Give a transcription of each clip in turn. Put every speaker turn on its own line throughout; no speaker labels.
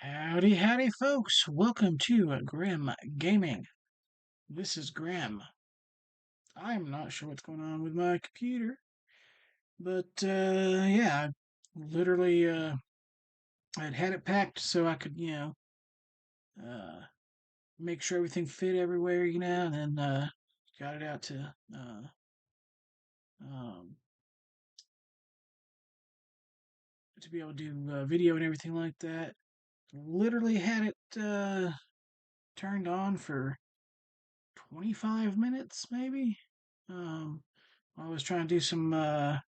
Howdy, howdy, folks. Welcome to Grim Gaming. This is Grim. I'm not sure what's going on with my computer, but yeah, I literally I'd had it packed so I could, uh, make sure everything fit everywhere, and then got it out um, to be able to do video and everything like that. Literally had it turned on for 25 minutes, maybe. Um, I was trying to do some um,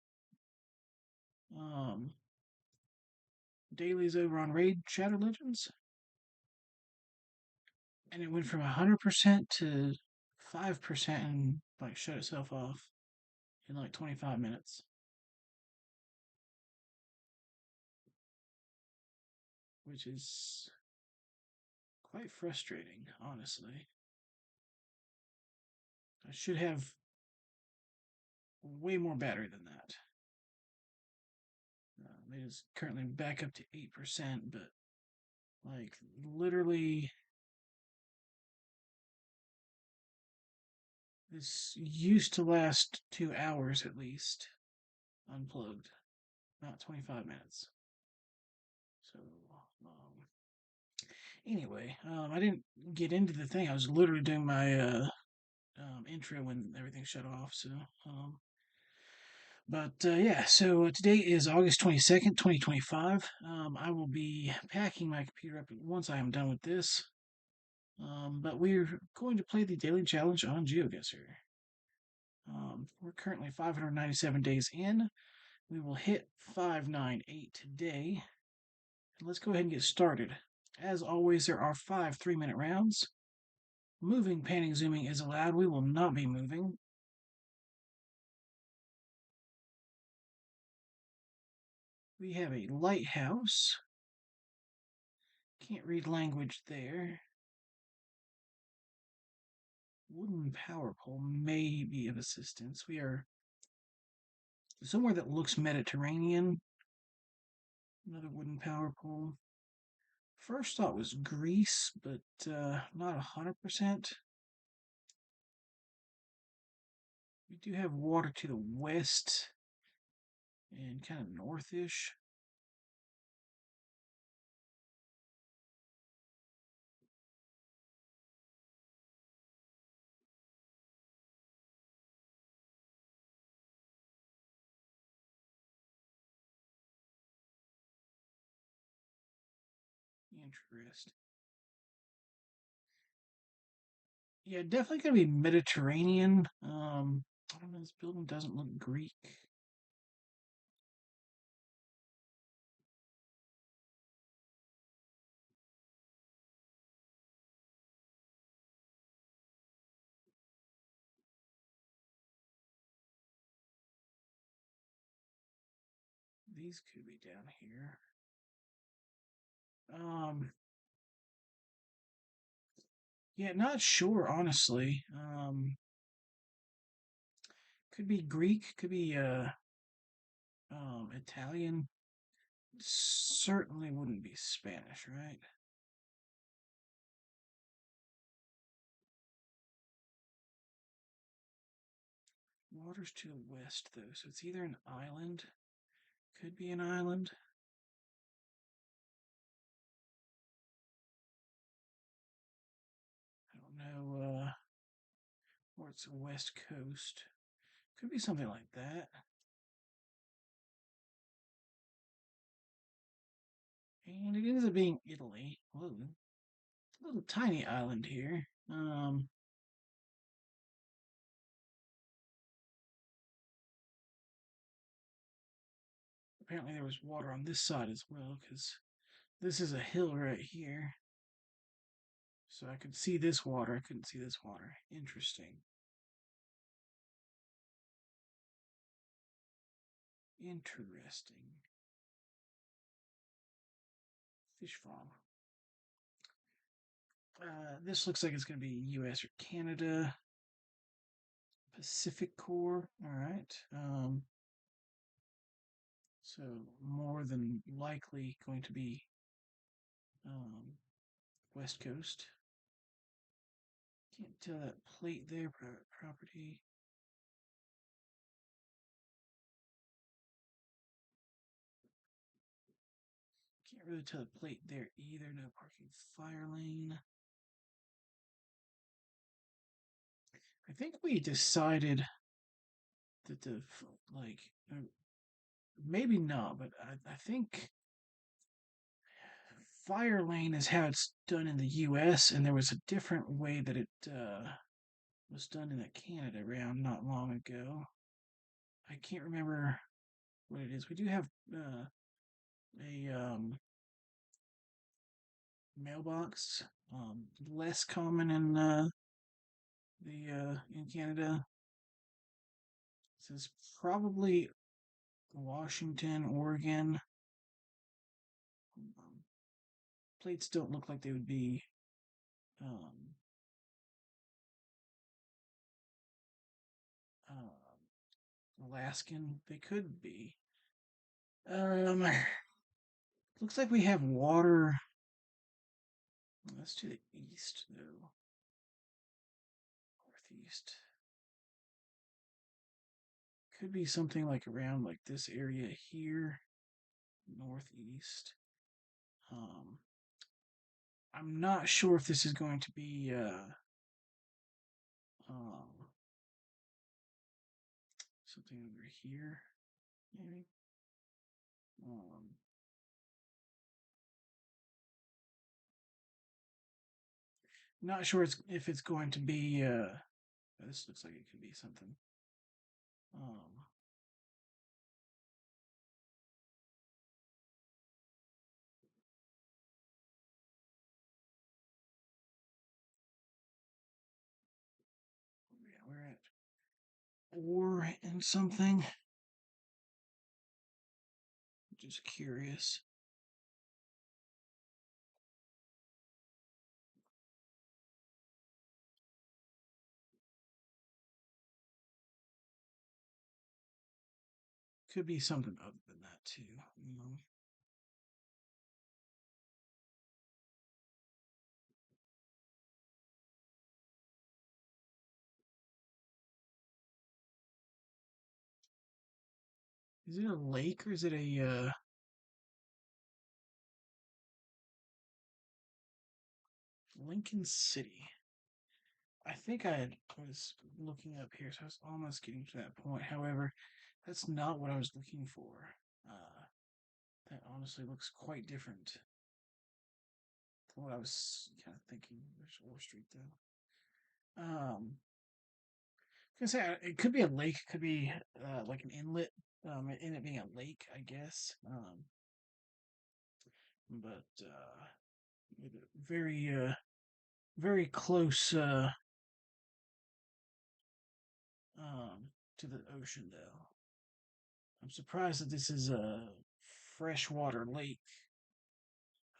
dailies over on Raid Shadow Legends, and it went from 100% to 5% and like shut itself off in like 25 minutes, which is quite frustrating, honestly. I should have way more battery than that. It is currently back up to 8%, but like literally, this used to last 2 hours at least, unplugged, not 25 minutes. So, anyway, I didn't get into the thing. I was literally doing my intro when everything shut off. So, yeah. So today is August 22nd, 2025. I will be packing my computer up once I am done with this. But we're going to play the daily challenge on GeoGuessr. We're currently 597 days in. We will hit 598 today. And let's go ahead and get started. As always, there are 5 3-minute rounds. Moving, panning, zooming is allowed. We will not be moving. We have a lighthouse. Can't read language there. Wooden power pole may be of assistance. We are somewhere that looks Mediterranean. Another wooden power pole. First thought was Greece, but not 100%. We do have water to the west and kind of northish. Interesting. Yeah, definitely gonna be Mediterranean. I don't know. This building doesn't look Greek. These could be down here. Um, yeah, not sure honestly. Could be Greek, could be Italian. Certainly wouldn't be Spanish, right? Water's to the west though, so it's either an island, could be an island. I don't know, or it's the west coast. Could be something like that. And it ends up being Italy. Whoa, little tiny island here. Apparently there was water on this side as well, because this is a hill right here. So I could see this water. I couldn't see this water. Interesting. Interesting. Fish farm. This looks like it's going to be US or Canada. Pacific core. All right. So more than likely going to be Um, West Coast. Can't tell that plate there, private property. Can't really tell the plate there either. No parking, fire lane. I think we decided that like, maybe not, but I think fire lane is how it's done in the U.S., and there was a different way that it was done in the Canada round not long ago. I can't remember what it is. We do have a mailbox, less common in the in Canada. This is probably Washington, Oregon. Um, Plates don't look like they would be um, Alaskan. They could be. Um, Looks like we have water. That's to the east, though. Northeast. Could be something like around like this area here, northeast. Um, I'm not sure if this is going to be um, something over here, maybe. Um, Not sure if it's going to be. This looks like it could be something. Um, yeah, we're at or in something. Just curious. Could be something other than that too. Is it a lake or is it a Lincoln City? I think was looking up here, so I was almost getting to that point. However, that's not what I was looking for. Uh, that honestly looks quite different than what I was kind of thinking. There's Wall Street though. I was gonna say it could be a lake, it could be like an inlet. In it being a lake, I guess. But very very close um to the ocean though. I'm surprised that this is a freshwater lake.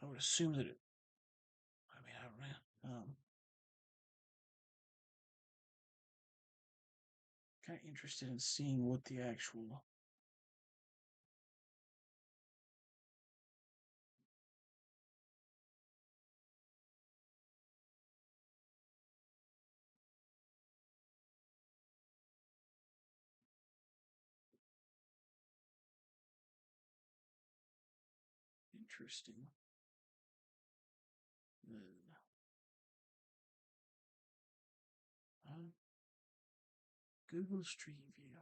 I would assume that it. I mean, I don't know. Kind of interested in seeing what the actual. Interesting. Uh, Google Street View.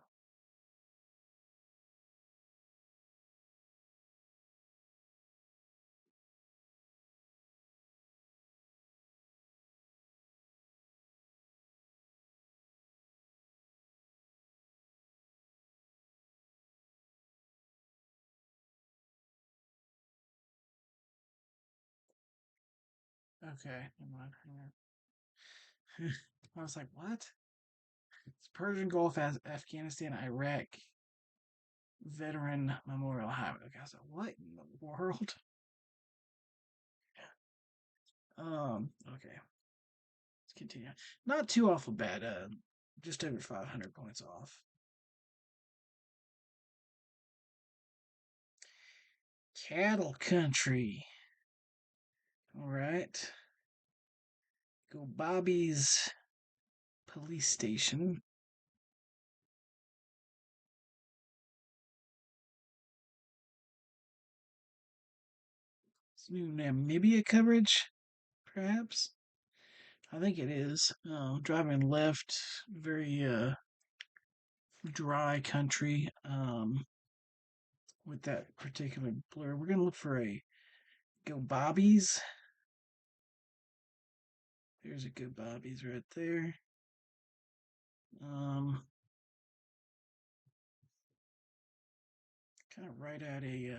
Okay, never mind. Hang on. I was like, what? It's Persian Gulf, Afghanistan, Iraq Veteran Memorial Highway. Okay, I was like, what in the world? Okay, let's continue. Not too awful bad. Just over 500 points off. Cattle country. All right. Go Bobby's police station. It's new Namibia coverage, perhaps. I think it is. Driving left, very dry country. With that particular blur, we're gonna look for a Go Bobby's. There's a Go Bobby's right there. Kind of right at a.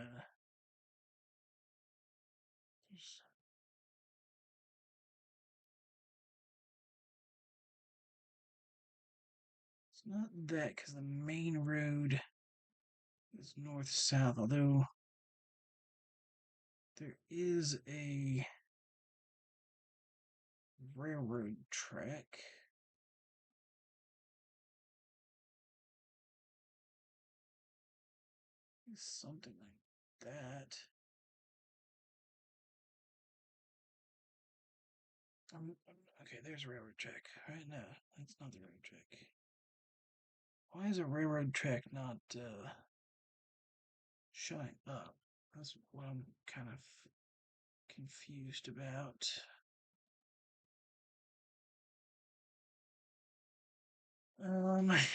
It's not that because the main road is north south, although there is a railroad track. Something like that. Okay, there's a railroad track. Right now, that's not the railroad track. Why is a railroad track not showing up? That's what I'm kind of confused about.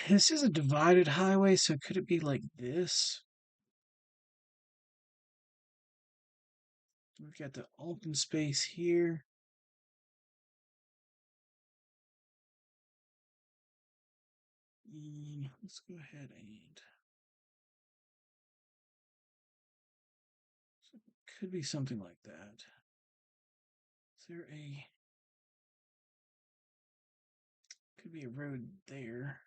This is a divided highway, so could it be like this? We've got the open space here. Let's go ahead and. So it could be something like that. Is there a. Could be a road there.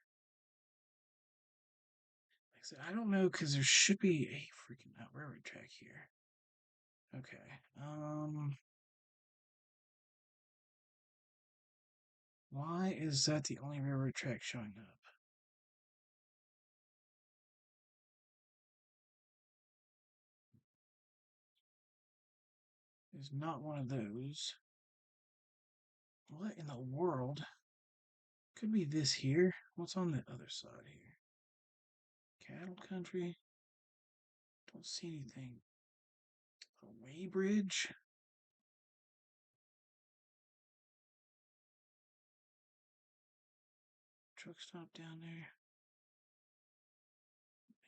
Like I said, I don't know because there should be a freaking railroad track here. Okay. Why is that the only railroad track showing up? There's not one of those. What in the world? Could be this here. What's on the other side here? Cattle country? Don't see anything. A weighbridge? Truck stop down there.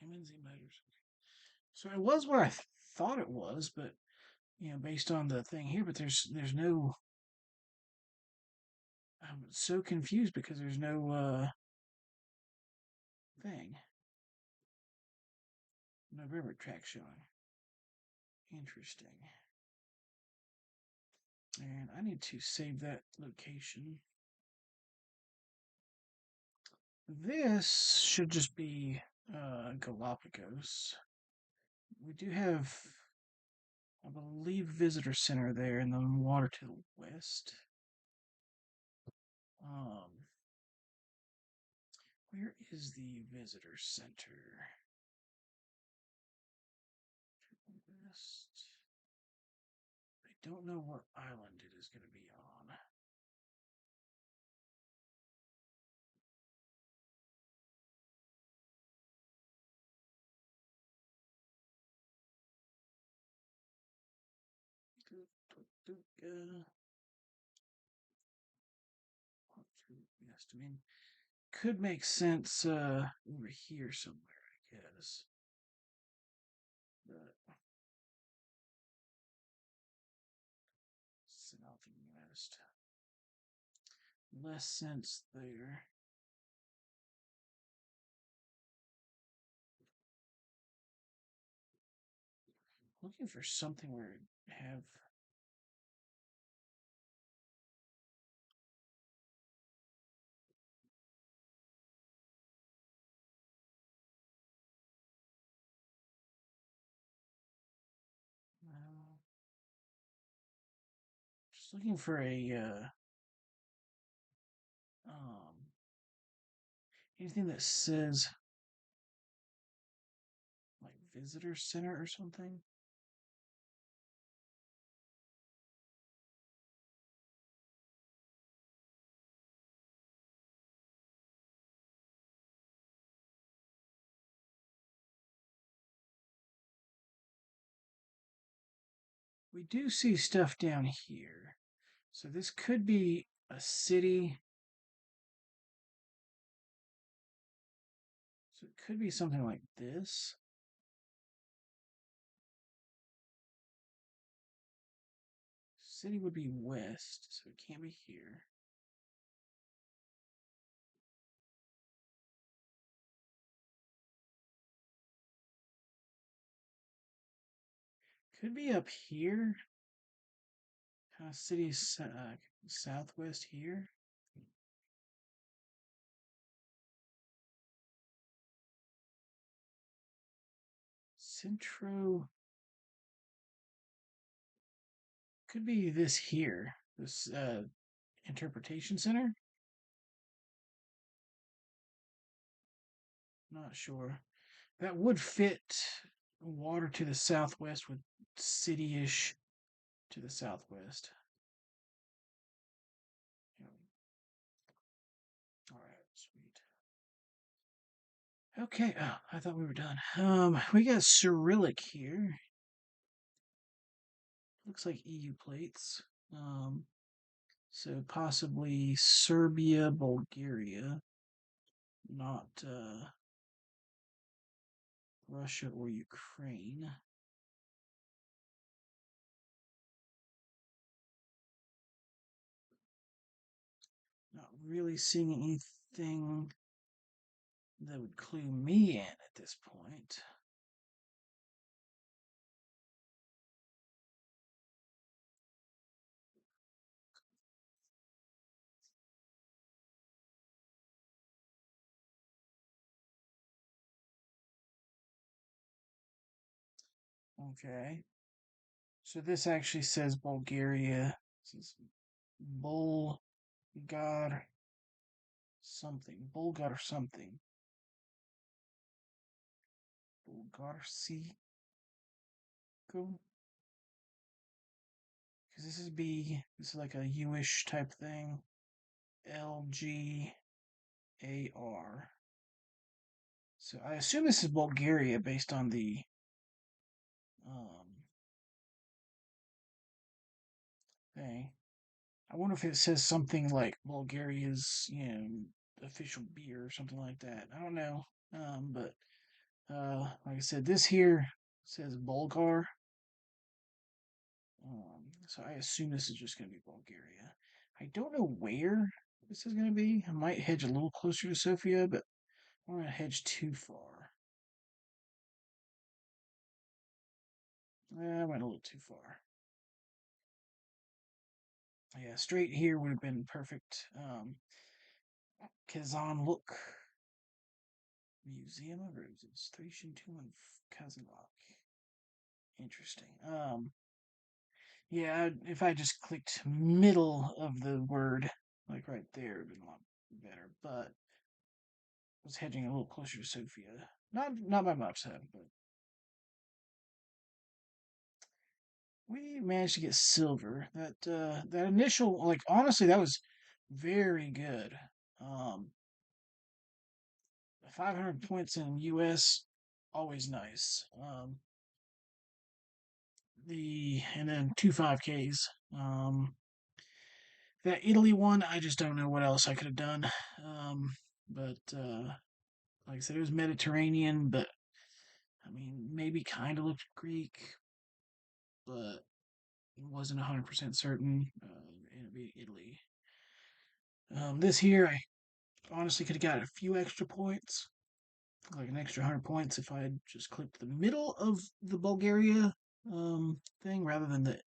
MNZ Motors. So it was where I thought it was, but based on the thing here, but there's no. I'm so confused because there's no thing. No river track showing. Interesting. And I need to save that location. This should just be Galapagos. We do have, I believe, visitor center there and the water to the west. Where is the visitor center? West. I don't know what island it is going to be on. West. I mean, could make sense over here somewhere, I guess. But southwest. Less sense there. Looking for something where it have. Just looking for a anything that says like visitor center or something. We do see stuff down here. So this could be a city. So it could be something like this. City would be west, so it can't be here. Could be up here. City southwest here. Centro. Could be this here. This interpretation center. Not sure. That would fit water to the southwest with city-ish to the southwest. Yeah. All right, sweet. Okay, oh, I thought we were done. We got Cyrillic here. Looks like EU plates. So possibly Serbia, Bulgaria, not Russia or Ukraine. Not really seeing anything that would clue me in at this point. Okay. So this actually says Bulgaria. This is Bulgar something. Bulgar something. Bulgarsico? Because this is B. This is like a U-ish type thing. LGAR. So I assume this is Bulgaria based on the thing. I wonder if it says something like Bulgaria's, official beer or something like that. I don't know. But like I said, this here says Bulgar. So I assume this is just going to be Bulgaria. I don't know where this is going to be. I might hedge a little closer to Sofia, but I don't want to hedge too far. I went a little too far. Yeah, straight here would have been perfect. Kazan look. Museum of Roses. Thracian tomb of Kazanok. Interesting. Yeah, if I just clicked middle of the word, like right there, it would have been a lot better. But I was hedging a little closer to Sofia. Not by much, though, but we managed to get silver. That initial, like, honestly, that was very good. Um, 500 points in US, always nice. And then 2 5Ks. That Italy one, I just don't know what else I could have done. But like I said, it was Mediterranean, but I mean, maybe kind of looked Greek, but wasn't 100% certain. It'd be Italy. This here, I honestly could have got a few extra points, like an extra 100 points, if I had just clicked the middle of the Bulgaria thing rather than the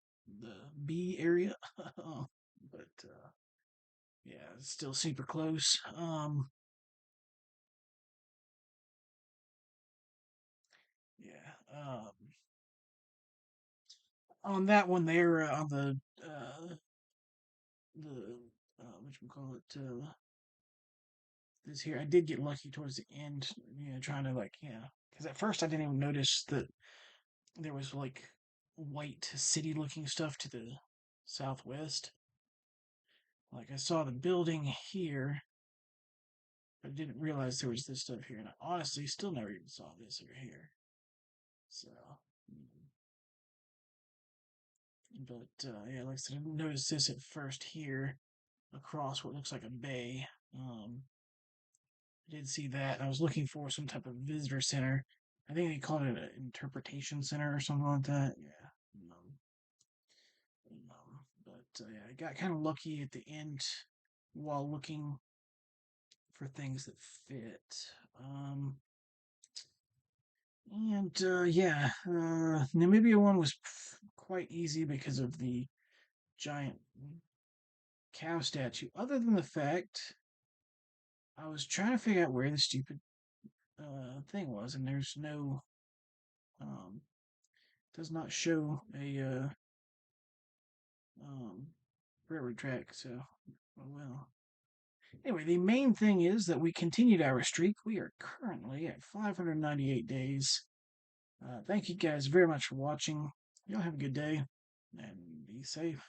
B area. But yeah, it's still super close. Yeah. On that one there, on the what you call it, this here, I did get lucky towards the end, trying to like, because at first I didn't even notice that there was like white city looking stuff to the southwest. Like I saw the building here, but I didn't realize there was this stuff here, and I honestly still never even saw this over here. So, But yeah, like I said, I didn't notice this at first here across what looks like a bay. I did see that. I was looking for some type of visitor center. I think they called it an interpretation center or something like that. Yeah. But yeah, I got kind of lucky at the end while looking for things that fit. Um, and yeah, Namibia one was quite easy because of the giant cow statue. Other than the fact, I was trying to figure out where the stupid thing was, and there's no, um, does not show a um, railroad track. So, oh well. Anyway, the main thing is that we continued our streak. We are currently at 598 days. Thank you guys very much for watching. Y'all have a good day and be safe.